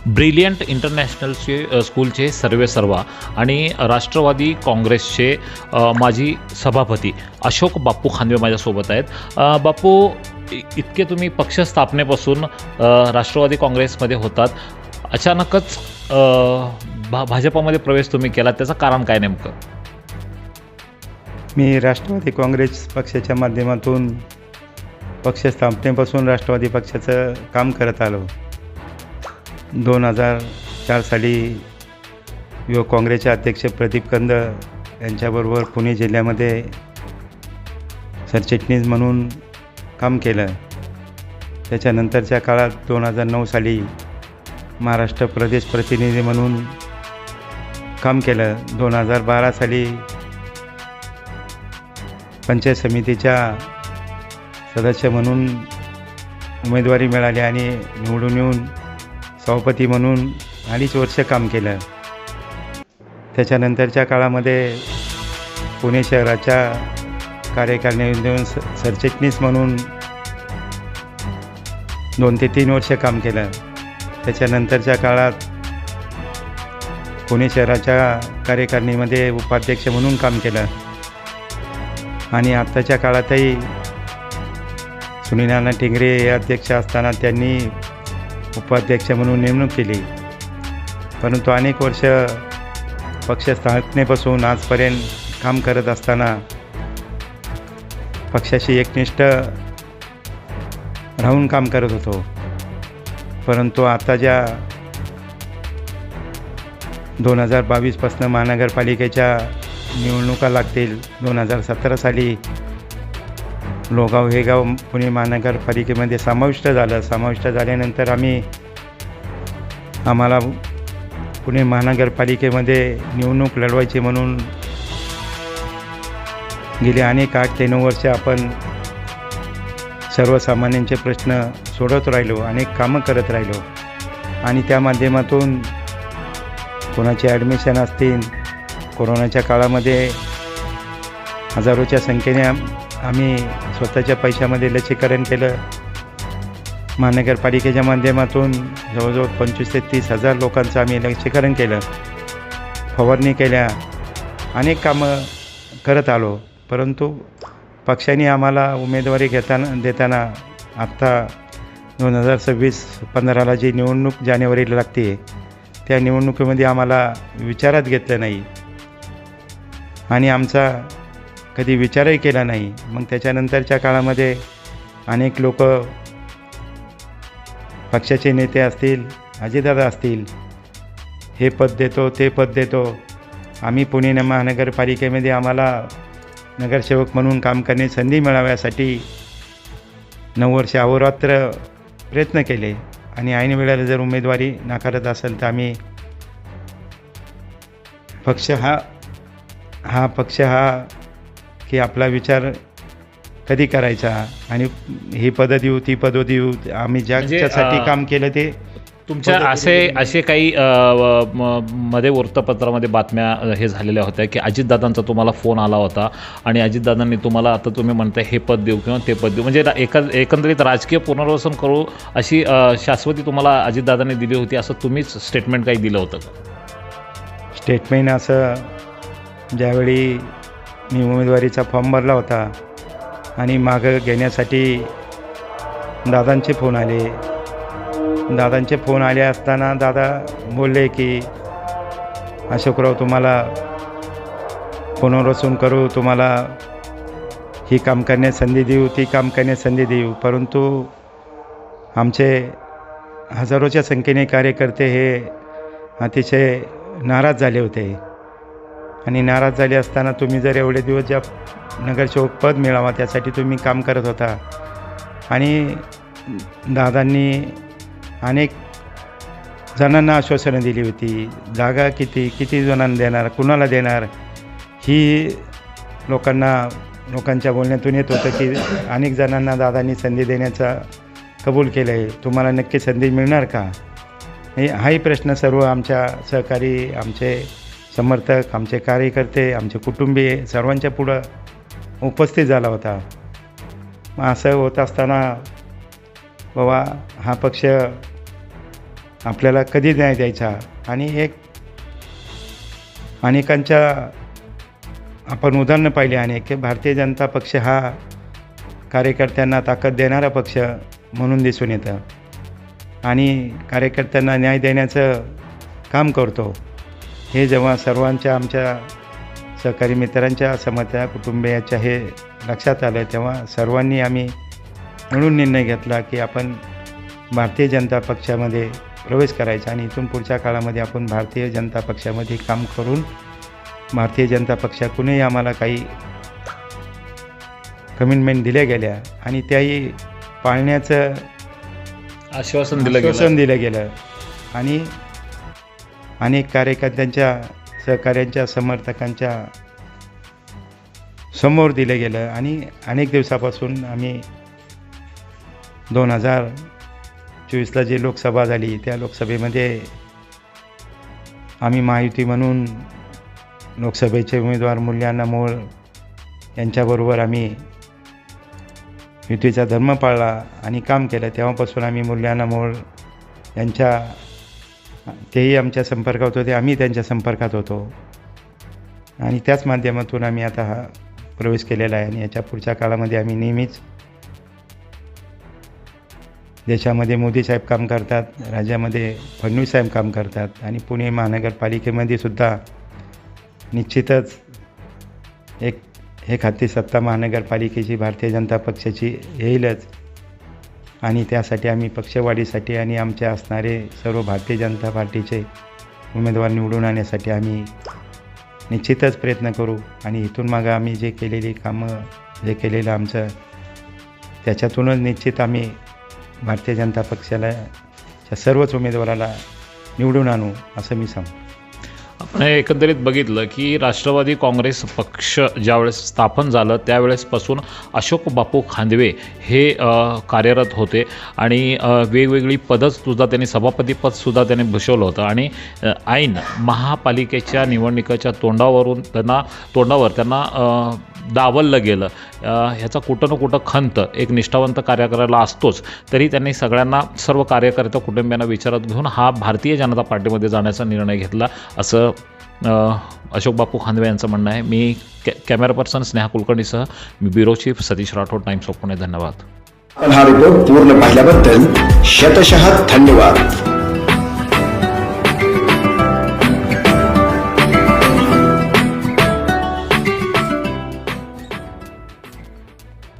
Brilliant इंटरनॅशनलचे स्कूलचे सर्वेसर्वा आणि राष्ट्रवादी काँग्रेसचे माजी सभापती अशोक बापू खानवे माझ्यासोबत आहेत. बापू, इतके तुम्ही पक्ष स्थापनेपासून राष्ट्रवादी काँग्रेसमध्ये होतात, अचानकच भाजपामध्ये प्रवेश तुम्ही केला, त्याचं कारण काय नेमकं? मी राष्ट्रवादी काँग्रेस पक्षाच्या माध्यमातून पक्ष स्थापनेपासून राष्ट्रवादी पक्षाचं काम करत आलो. 2004 साली युवक काँग्रेसचे अध्यक्ष प्रदीप कंद यांच्याबरोबर पुणे जिल्ह्यामध्ये सरचिटणीस म्हणून काम केलं. त्याच्यानंतरच्या काळात 2009 साली महाराष्ट्र प्रदेश प्रतिनिधी म्हणून काम केलं. 2012 साली पंचायत समितीच्या सदस्य म्हणून उमेदवारी मिळाली आणि निवडून येऊन सभापती म्हणून 2.5 वर्ष काम केलं. त्याच्यानंतरच्या काळामध्ये पुणे शहराच्या कार्यकारिणीत येऊन सरचिटणीस म्हणून 2 ते 3 वर्ष काम केलं. त्याच्यानंतरच्या काळात पुणे शहराच्या कार्यकारिणीमध्ये उपाध्यक्ष म्हणून काम केलं आणि आत्ताच्या काळातही सुनील टिंगरे हे अध्यक्ष असताना त्यांनी उपाध्यक्ष म्हणून नेमणूक केली. परंतु अनेक वर्ष पक्ष स्थापनेपासून आजपर्यंत काम करत असताना पक्षाशी एकनिष्ठ राहून काम करत होतो. परंतु आता ज्या 2022पासून महानगरपालिकेच्या निवडणुका लागतील, 2017 साली लोगाव हे गाव पुणे महानगरपालिकेमध्ये समाविष्ट झाल्यानंतर आम्हाला पुणे महानगरपालिकेमध्ये निवडणूक लढवायची म्हणून गेली अनेक 8 ते 9 वर्ष आपण सर्वसामान्यांचे प्रश्न सोडवत राहिलो, अनेक कामं करत राहिलो आणि त्या माध्यमातून कोणाचे ॲडमिशन असतील, कोरोनाच्या काळामध्ये हजारोच्या संख्येने आम्ही स्वतःच्या पैशामध्ये लसीकरण केलं. महानगरपालिकेच्या माध्यमातून जवळजवळ 25,000 ते 30,000 लोकांचं आम्ही लसीकरण केलं, फवारणी केल्या, अनेक कामं करत आलो. परंतु पक्षाने आम्हाला उमेदवारी देताना आत्ता 2026-15ला जी निवडणूक जानेवारीला लागते, त्या निवडणुकीमध्ये आम्हाला विचारात घेतलं नाही आणि आमचा कधी विचारही केला नाही. मग त्याच्यानंतरच्या काळामध्ये अनेक लोक, पक्षाचे नेते असतील, अजितदादा असतील, हे पद देतो, ते पद देतो. आम्ही पुणे महानगरपालिकेमध्ये आम्हाला नगरसेवक म्हणून काम करण्याची संधी मिळाव्यासाठी 9 वर्ष अहोरात्र प्रयत्न केले आणि ऐन वेळेला जर उमेदवारी नाकारत असेल तर आम्ही पक्ष की आपला विचार कधी करायचा आणि ही पदं देऊ, ती पदं देऊ, आम्ही ज्याच्यासाठी काम केलं ते तुमच्या असे काही मध्ये वृत्तपत्रामध्ये बातम्या हे झालेल्या होत्या की अजितदादांचा तुम्हाला फोन आला होता आणि अजितदादांनी तुम्हाला, आता तुम्ही म्हणताय हे पद देऊ किंवा ते पद देऊ, म्हणजे एकंदरीत राजकीय पुनर्वसन करू अशी शाश्वती तुम्हाला अजितदादांनी दिली होती, असं तुम्हीच स्टेटमेंट काही दिलं होतं का? स्टेटमेंट असं, ज्यावेळी मी उमेदवारीचा फॉर्म भरला होता आणि मागं घेण्यासाठी दादांचे फोन आले असताना दादा बोलले की अशोकराव, तुम्हाला पुनर्वसन करू, तुम्हाला ही काम करण्याची संधी देऊ, ती काम करण्याची संधी देऊ. परंतु आमचे हजारोच्या संख्येने कार्यकर्ते हे अतिशय नाराज झाले होते आणि नाराज झाले असताना तुम्ही जर एवढे दिवस ज्या नगरसेवक पद मिळावा त्यासाठी तुम्ही काम करत होता आणि दादांनी अनेक जणांना आश्वासनं दिली होती, जागा किती जणांना देणार, कुणाला देणार, ही लोकांच्या बोलण्यातून येत होतं की अनेक जणांना दादांनी संधी देण्याचा कबूल केलं आहे, तुम्हाला नक्की संधी मिळणार का? हाही प्रश्न सर्व आमच्या सहकारी, आमचे समर्थक, आमचे कार्यकर्ते, आमचे कुटुंबीय सर्वांच्या पुढं उपस्थित झाला होता. मग असं होत असताना बाबा हा पक्ष आपल्याला कधी न्याय द्यायचा आणि एक अनेकांच्या आपण उदाहरणं पाहिली अनेक की भारतीय जनता पक्ष हा कार्यकर्त्यांना ताकद देणारा पक्ष म्हणून दिसून येतं आणि कार्यकर्त्यांना न्याय देण्याचं काम करतो. हे जेव्हा सर्वांच्या आमच्या सहकारी मित्रांच्या समत्या कुटुंबियाच्या हे लक्षात आलं तेव्हा सर्वांनी आम्ही मिळून निर्णय घेतला की आपण भारतीय जनता पक्षामध्ये प्रवेश करायचा आणि इथून पुढच्या काळामध्ये आपण भारतीय जनता पक्षामध्ये काम करून भारतीय जनता पक्षाकडूनही आम्हाला काही कमिटमेंट दिल्या गेल्या आणि त्याही पाळण्याचं आश्वासन दिलं आश्वासन दिलं गेलं आणि अनेक कार्यकर्त्यांच्या सहकाऱ्यांच्या समर्थकांच्या समोर दिलं गेलं आणि अनेक दिवसापासून आम्ही 2024ला जी लोकसभा झाली त्या लोकसभेमध्ये आम्ही महायुती म्हणून लोकसभेचे उमेदवार मुल्याना मोळ यांच्याबरोबर आम्ही युतीचा धर्म पाळला आणि काम केलं. तेव्हापासून आम्ही मुल्याना मोळ यांच्या तेही आमच्या संपर्कात होते, आम्ही त्यांच्या संपर्कात होतो आणि त्याच माध्यमातून आम्ही आता हा प्रवेश केलेला आहे आणि याच्या पुढच्या काळामध्ये आम्ही नेहमीच देशामध्ये मोदी साहेब काम करतात, राज्यामध्ये फडणवीस साहेब काम करतात आणि पुणे महानगरपालिकेमध्ये सुद्धा निश्चितच एक हाती सत्ता महानगरपालिकेची भारतीय जनता पक्षाची येईलच आणि त्यासाठी आम्ही पक्षवाढीसाठी आणि आमचे असणारे सर्व भारतीय जनता पार्टीचे उमेदवार निवडून आणण्यासाठी आम्ही निश्चितच प्रयत्न करू आणि इथून मागं आम्ही जे केलेली कामं जे केलेलं आमचं त्याच्यातूनच निश्चित आम्ही भारतीय जनता पक्षाला सर्वच उमेदवाराला निवडून आणू असं मी सांगतो. आपण एकंदरीत बघितलं की राष्ट्रवादी काँग्रेस पक्ष ज्यावेळेस स्थापन झालं त्यावेळेसपासून अशोक बापू खांदवे हे कार्यरत होते आणि वेगवेगळी पदंसुद्धा त्यांनी सभापतीपदसुद्धा त्यांनी भूषवलं होतं आणि ऐन महापालिकेच्या निवडणुकीच्या तोंडावर त्यांना डावललं गेलं. ह्याचा कुठं ना कुठं खंत एक निष्ठावंत कार्यकर्त्याला असतोच, तरी त्यांनी सगळ्यांना सर्व कार्यकर्त्या कुटुंबियांना विचारात घेऊन हा भारतीय जनता पार्टीमध्ये जाण्याचा निर्णय घेतला असं अशोक बापू खांदवे यांचं म्हणणं आहे. मी कॅमेरा पर्सन स्नेहा कुलकर्णीसह मी bureau chief Satish Rathod, Times of Pune. धन्यवाद. आपण हा रिपोर्ट पूर्ण पाहिल्याबद्दल शतशः धन्यवाद.